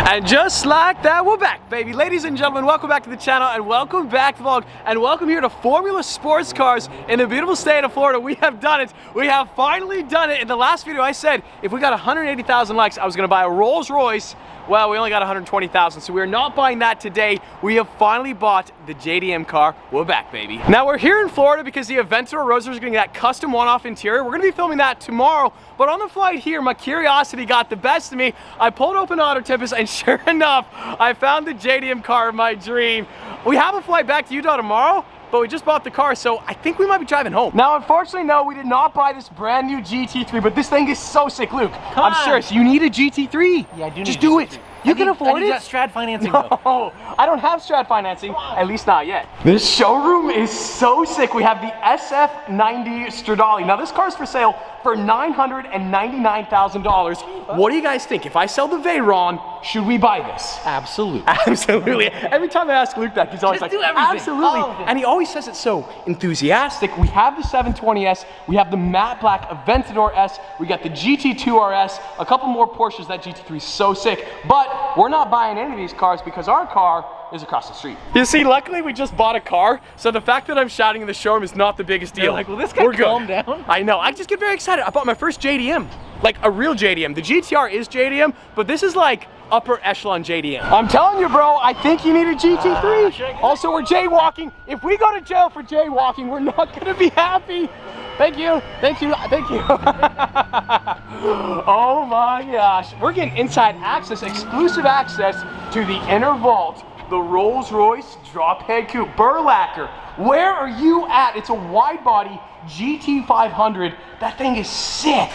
And just like that, we're back, baby. Ladies and gentlemen, welcome back to the channel and welcome back to the vlog and welcome here to Formula Sports Cars in the beautiful state of Florida. We have done it. We have finally done it. In the last video, I said if we got 180,000 likes, I was gonna buy a Rolls Royce. Well, we only got 120,000, so we're not buying that today. We have finally bought the JDM car. We're back, baby. Now, we're here in Florida because the Aventador Roadster is getting that custom one-off interior. We're gonna be filming that tomorrow, but on the flight here, my curiosity got the best of me. I pulled open Auto Tempest, and sure enough, I found the JDM car of my dream. We have a flight back to Utah tomorrow, but we just bought the car, so I think we might be driving home. Now, unfortunately, no, we did not buy this brand new GT3, but this thing is so sick, Luke. I'm serious, you need a GT3. Yeah, I do need Just do it. You can afford it? I need that Strad financing though. No, I don't have Strad financing, at least not yet. This showroom is so sick. We have the SF90 Stradale. Now, this car's for sale for $999,000. What do you guys think? If I sell the Veyron, should we buy this? Absolutely. Absolutely. Every time I ask Luke that, he's always Just like, do everything. absolutely. And he always says it so enthusiastic. We have the 720S, we have the matte black Aventador S, we got the GT2 RS, a couple more Porsches. That GT3 is so sick. But we're not buying any of these cars because our car is across the street. You see, luckily we just bought a car, so the fact that I'm shouting in the showroom is not the biggest deal. You're like, well, this guy calm down. I know, I just get very excited. I bought my first JDM, like a real JDM. The GTR is JDM, but this is like upper echelon JDM. I'm telling you, bro, I think you need a GT3. Also, we're jaywalking. If we go to jail for jaywalking, we're not gonna be happy. Thank you, thank you, thank you. Oh my gosh. We're getting inside access, exclusive access to the inner vault, the Rolls Royce drop head coupe. Burlacker, where are you at? It's a wide body GT500. That thing is sick.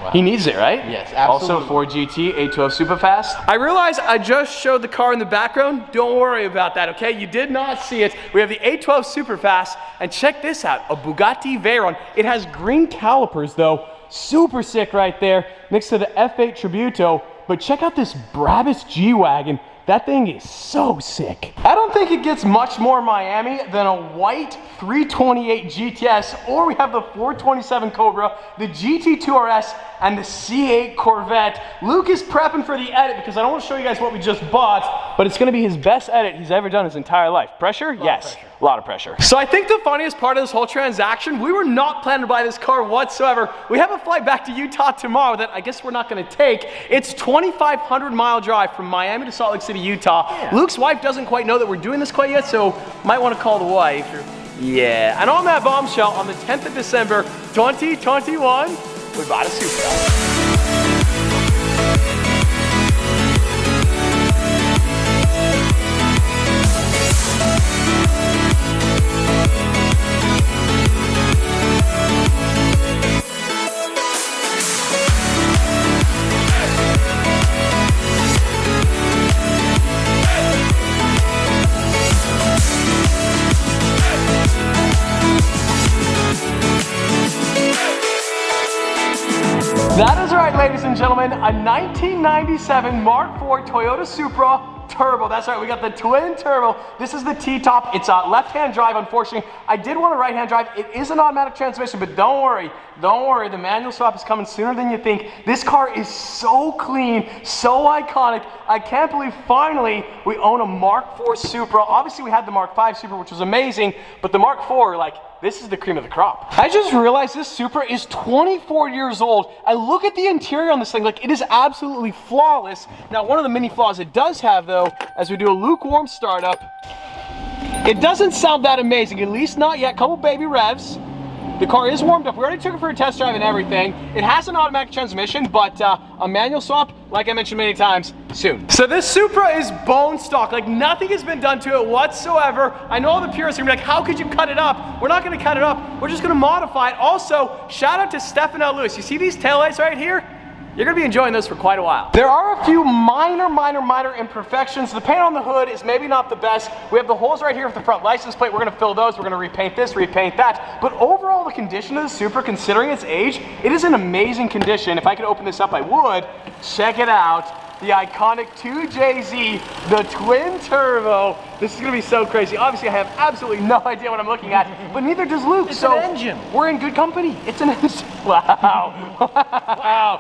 Wow. He needs it, right? Yes, absolutely. Also 4GT, 812 Superfast. I realize I just showed the car in the background. Don't worry about that, okay? You did not see it. We have the 812 Superfast, and check this out, a Bugatti Veyron. It has green calipers though, super sick right there, next to the F8 Tributo. But check out this Brabus G-Wagon. That thing is so sick. I don't think it gets much more Miami than a white 328 GTS, or we have the 427 Cobra, the GT2 RS, and the C8 Corvette. Luke is prepping for the edit because I don't want to show you guys what we just bought, but it's gonna be his best edit he's ever done his entire life. Pressure? Yes, a lot of pressure. So I think the funniest part of this whole transaction, we were not planning to buy this car whatsoever. We have a flight back to Utah tomorrow that I guess we're not gonna take. It's 2,500 mile drive from Miami to Salt Lake City, Utah. Yeah. Luke's wife doesn't quite know that we're doing this quite yet, so might want to call the wife. Yeah, and on that bombshell, on the 10th of December, 2021, we bought a Supra. That is right, ladies and gentlemen, a 1997 Mark IV Toyota Supra Turbo. That's right, we got the twin turbo. This is the T-top. It's a left-hand drive, unfortunately. I did want a right-hand drive. It is an automatic transmission, but don't worry, the manual swap is coming sooner than you think. This car is so clean, so iconic. I can't believe finally we own a Mark IV Supra. Obviously, we had the Mark V Supra, which was amazing, but the Mark IV, like, this is the cream of the crop. I just realized this Supra is 24 years old. I look at the interior on this thing, like it is absolutely flawless. Now, one of the many flaws it does have though, as we do a lukewarm startup, it doesn't sound that amazing, at least not yet. Couple baby revs. The car is warmed up. We already took it for a test drive and everything. It has an automatic transmission, but a manual swap, like I mentioned many times, soon. So this Supra is bone stock. Like nothing has been done to it whatsoever. I know all the purists are gonna be like, how could you cut it up? We're not gonna cut it up. We're just gonna modify it. Also, shout out to Stefano Lewis. You see these taillights right here? You're gonna be enjoying those for quite a while. There are a few minor imperfections. The paint on the hood is maybe not the best. We have the holes right here with the front license plate. We're gonna fill those. We're gonna repaint this, repaint that. But overall, the condition of the Supra, considering its age, it is in amazing condition. If I could open this up, I would. Check it out. The iconic 2JZ, the twin turbo. This is gonna be so crazy. Obviously, I have absolutely no idea what I'm looking at, but neither does Luke. It's an engine. We're in good company. It's an engine. Wow. Wow.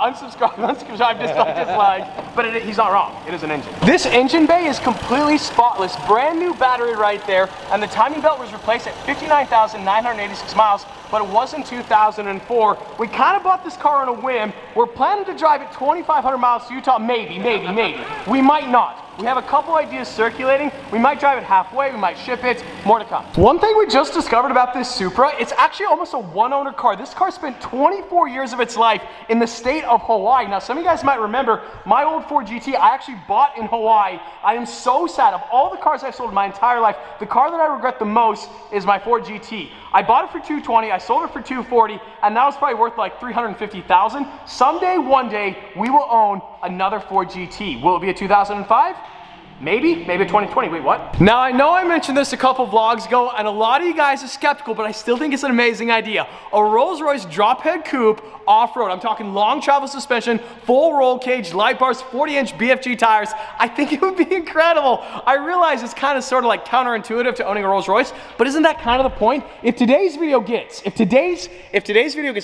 Unsubscribe, dislike. But he's not wrong. It is an engine. This engine bay is completely spotless. Brand new battery right there. And the timing belt was replaced at 59,986 miles, but it was in 2004. We kind of bought this car on a whim. We're planning to drive it 2,500 miles to Utah. Maybe. We might not. We have a couple ideas circulating. We might drive it halfway, we might ship it, more to come. One thing we just discovered about this Supra, it's actually almost a one-owner car. This car spent 24 years of its life in the state of Hawaii. Now, some of you guys might remember my old Ford GT, I actually bought in Hawaii. I am so sad. Of all the cars I've sold in my entire life, the car that I regret the most is my Ford GT. I bought it for $220, I sold it for $240, and now it's probably worth like $350,000. Someday, one day, we will own another Ford GT. Will it be a 2005? Maybe a 2020, wait, what? Now, I know I mentioned this a couple vlogs ago, and a lot of you guys are skeptical, but I still think it's an amazing idea. A Rolls-Royce drop head coupe off-road. I'm talking long travel suspension, full roll cage, light bars, 40-inch BFG tires. I think it would be incredible. I realize it's kind of sort of like counterintuitive to owning a Rolls-Royce, but isn't that kind of the point? If today's video gets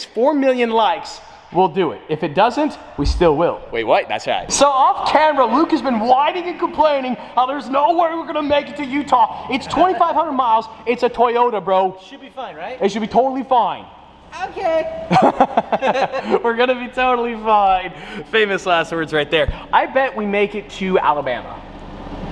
4 million likes, we'll do it. If it doesn't, we still will. Wait, what? That's right. So off camera, Luke has been whining and complaining how there's no way we're gonna make it to Utah. It's 2,500 miles. It's a Toyota, bro. Should be fine, right? It should be totally fine. Okay. We're gonna be totally fine. Famous last words right there. I bet we make it to Alabama.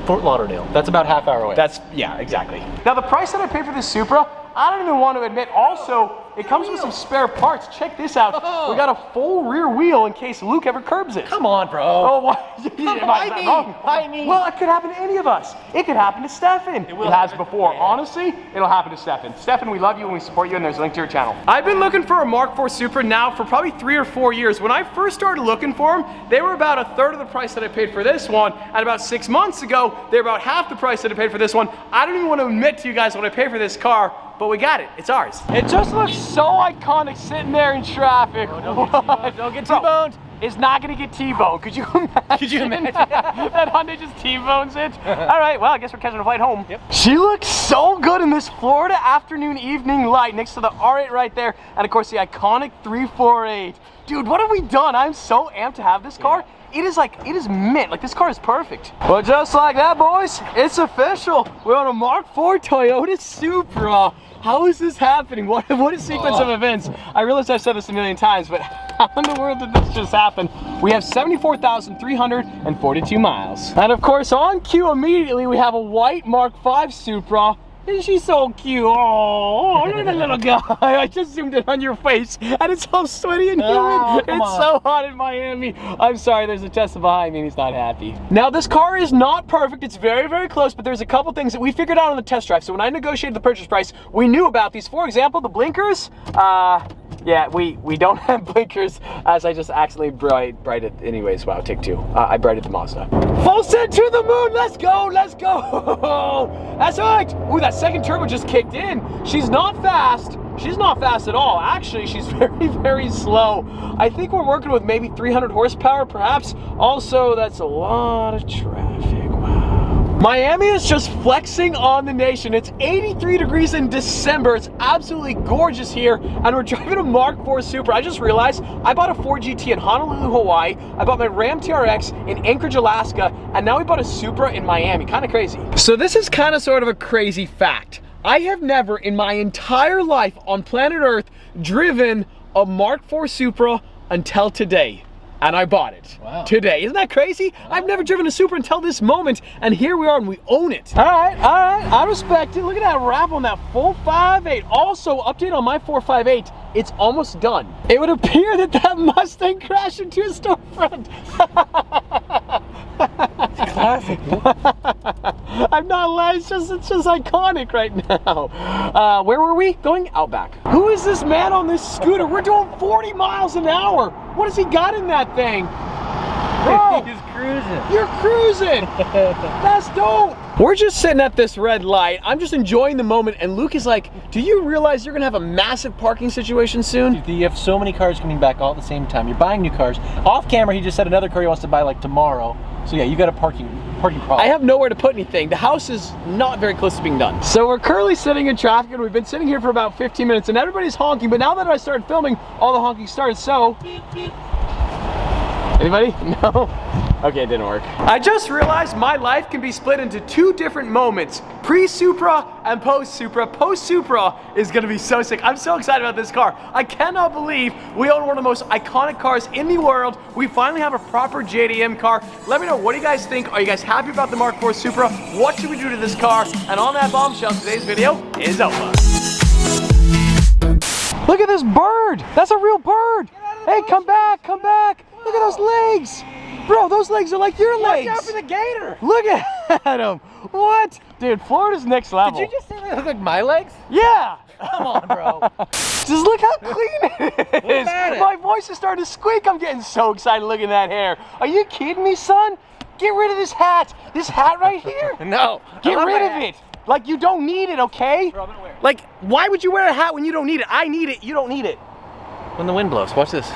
Fort Lauderdale. That's about half hour away. Yeah, exactly. Now the price that I paid for this Supra, I don't even want to admit. Also, it comes with some spare parts. Check this out. We got a full rear wheel in case Luke ever curbs it. Come on, bro. Oh, what? Why me? Well, it could happen to any of us. It could happen to Stefan. It has before. Yeah. Honestly, it'll happen to Stefan. Stefan, we love you and we support you, and there's a link to your channel. I've been looking for a Mk4 Supra now for probably 3 or 4 years. When I first started looking for them, they were about a third of the price that I paid for this one. And about 6 months ago, they were about half the price that I paid for this one. I don't even want to admit to you guys what I paid for this car, but we got it. It's ours. It just looks so iconic sitting there in traffic. Oh, don't get T-boned. It's not gonna get T-boned. Could you imagine? That Hyundai just T-bones it? All right, well, I guess we're catching a flight home. Yep. She looks so good in this Florida afternoon evening light next to the R8 right there. And of course, the iconic 348. Dude, what have we done? I'm so amped to have this car. It is mint. Like, this car is perfect. Well, just like that, boys, it's official. We're on a Mk4 Toyota Supra. How is this happening? What a sequence of events. I realize I've said this a million times, but how in the world did this just happen? We have 74,342 miles. And of course, on cue immediately, we have a white Mk5 Supra. Isn't she so cute? Oh, look at that little guy. I just zoomed in on your face, and it's all sweaty and humid. It's so hot in Miami. I'm sorry, there's a Tesla behind me, and he's not happy. Now, this car is not perfect. It's very, very close, but there's a couple things that we figured out on the test drive. So when I negotiated the purchase price, we knew about these. For example, the blinkers. Yeah, we don't have blinkers, as I just accidentally brighted. Anyways, wow, take two. I brighted the Mazda. Full send to the moon, let's go, let's go. That's right. Ooh, that second turbo just kicked in. She's not fast. She's not fast at all. Actually, she's very, very slow. I think we're working with maybe 300 horsepower, perhaps. Also, that's a lot of traffic. Wow. Miami is just flexing on the nation. It's 83 degrees in December. It's absolutely gorgeous here, and we're driving a Mk4 Supra. I just realized I bought a Ford GT in Honolulu, Hawaii. I bought my Ram TRX in Anchorage, Alaska, and now we bought a Supra in Miami. Kind of crazy. So this is kind of sort of a crazy fact. I have never in my entire life on planet Earth driven a Mk4 Supra until today. And I bought it today. Isn't that crazy? Wow. I've never driven a Supra until this moment, and here we are and we own it. All right, I respect it. Look at that wrap on that full 5.8. Also, update on my 4.58, it's almost done. It would appear that that Mustang crashed into a storefront. Classic. I'm not lying, it's just iconic right now. Where were we going? Outback. Who is this man on this scooter? We're doing 40 miles an hour. What has he got in that thing? Bro, he's cruising. You're cruising. That's dope. We're just sitting at this red light. I'm just enjoying the moment, and Luke is like, do you realize you're gonna have a massive parking situation soon? Dude, you have so many cars coming back all at the same time. You're buying new cars. Off camera, he just said another car he wants to buy like tomorrow. So yeah, you got a parking problem. I have nowhere to put anything. The house is not very close to being done. So we're currently sitting in traffic and we've been sitting here for about 15 minutes and everybody's honking, but now that I started filming, all the honking started, so. Anybody? No? Okay, it didn't work. I just realized my life can be split into two different moments. Pre-Supra and post-Supra. Post-Supra is gonna be so sick. I'm so excited about this car. I cannot believe we own one of the most iconic cars in the world. We finally have a proper JDM car. Let me know, what do you guys think? Are you guys happy about the Mark IV Supra? What should we do to this car? And on that bombshell, today's video is over. Look at this bird. That's a real bird. Hey, come back, come back. Look at those legs. Bro, those legs are like your legs. Watch out for the gator. Look at him. What? Dude, Florida's next level. Did you just say they look like my legs? Yeah. Come on, bro. Just look how clean it is. My voice is starting to squeak. I'm getting so excited looking at that hair. Are you kidding me, son? Get rid of this hat. This hat right here. No. Get rid of it. Like, you don't need it, okay? Bro, I'm gonna wear it. Like, why would you wear a hat when you don't need it? I need it. You don't need it. When the wind blows, watch this.